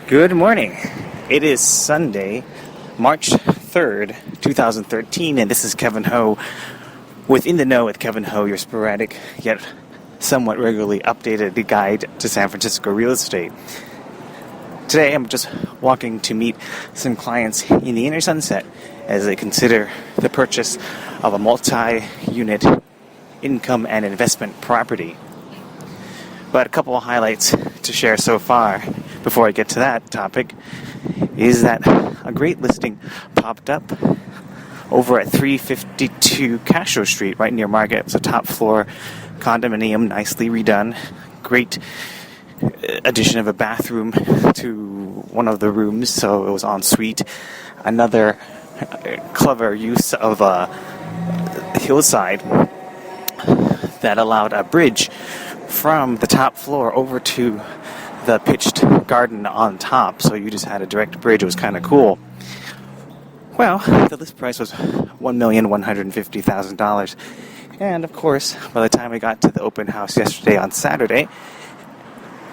Good morning. It is Sunday, March 3rd, 2013, and this is K.Ho within the know with K.Ho, your sporadic yet somewhat regularly updated guide to San Francisco real estate. Today I'm just walking to meet some clients in the inner Sunset as they consider the purchase of a multi-unit income and investment property. But a couple of highlights to share so far before I get to that topic is that a great listing popped up over at 352 K.Ho Street, right near Market. It's a top floor condominium, nicely redone. Great addition of a bathroom to one of the rooms, so it was en suite. Another clever use of a hillside that allowed a bridge from the top floor over to the pitched garden on top, so you just had a direct bridge. It was kind of cool. Well, the list price was $1,150,000, and of course, by the time we got to the open house yesterday on Saturday,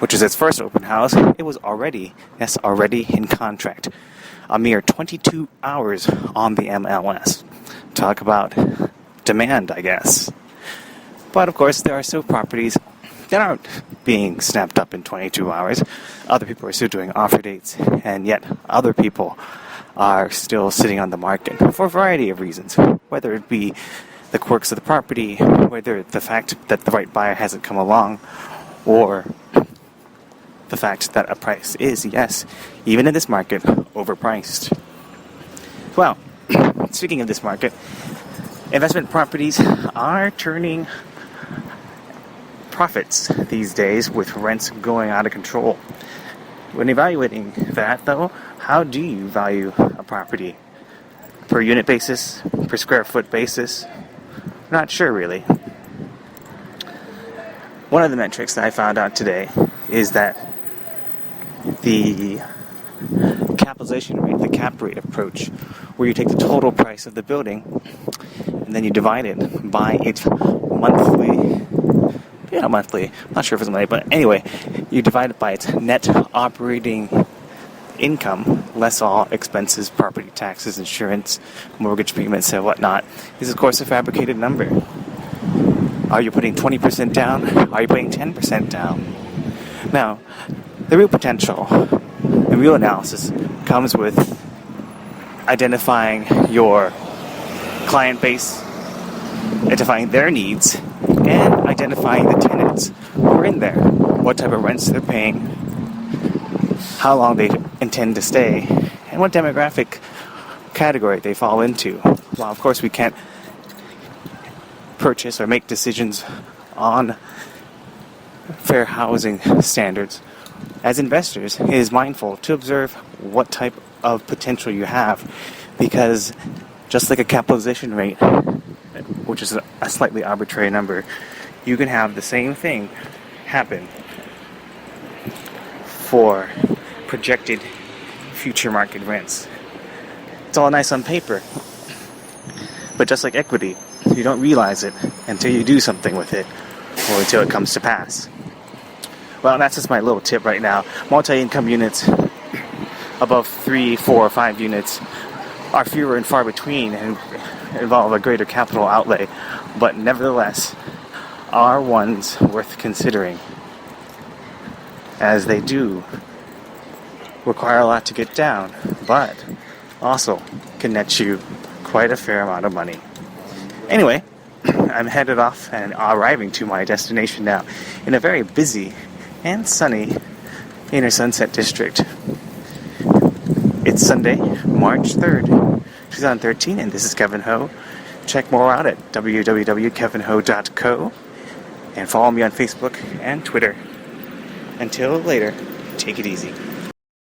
which is its first open house, it was already in contract. A mere 22 hours on the MLS. Talk about demand, I guess. But of course, there are still properties that aren't being snapped up in 22 hours. Other people are still doing offer dates, and yet other people are still sitting on the market for a variety of reasons. Whether it be the quirks of the property, whether the fact that the right buyer hasn't come along, or the fact that a price is, yes, even in this market, overpriced. Well, speaking of this market, investment properties are turning profits these days with rents going out of control. When evaluating that, though, how do you value a property? Per unit basis? Per square foot basis? Not sure, really. One of the metrics that I found out today is that the capitalization rate, the cap rate approach, where you take the total price of the building and then you divide it by its monthly, I'm not sure if it's money, but anyway, you divide it by its net operating income, less all expenses, property taxes, insurance, mortgage payments, and whatnot. This is, of course, a fabricated number. Are you putting 20% down? Are you putting 10% down? Now, the real potential, the real analysis comes with identifying your client base, identifying their needs, and identifying the tenants who are in there, what type of rents they're paying, how long they intend to stay, and what demographic category they fall into. Well, of course, we can't purchase or make decisions on fair housing standards. As investors, it is mindful to observe what type of potential you have, because just like a capitalization rate, which is a slightly arbitrary number, you can have the same thing happen for projected future market rents. It's all nice on paper, but just like equity, you don't realize it until you do something with it, or until it comes to pass. Well, that's just my little tip right now. Multi-income units above 3, 4, or 5 units are fewer and far between and involve a greater capital outlay, but nevertheless are ones worth considering, as they do require a lot to get down, but also can net you quite a fair amount of money. Anyway, I'm headed off and arriving to my destination now in a very busy and sunny inner Sunset district. It's Sunday, March 3rd, 2013, and this is K.Ho. Check more out at www.kevho.co and follow me on Facebook and Twitter. Until later, take it easy.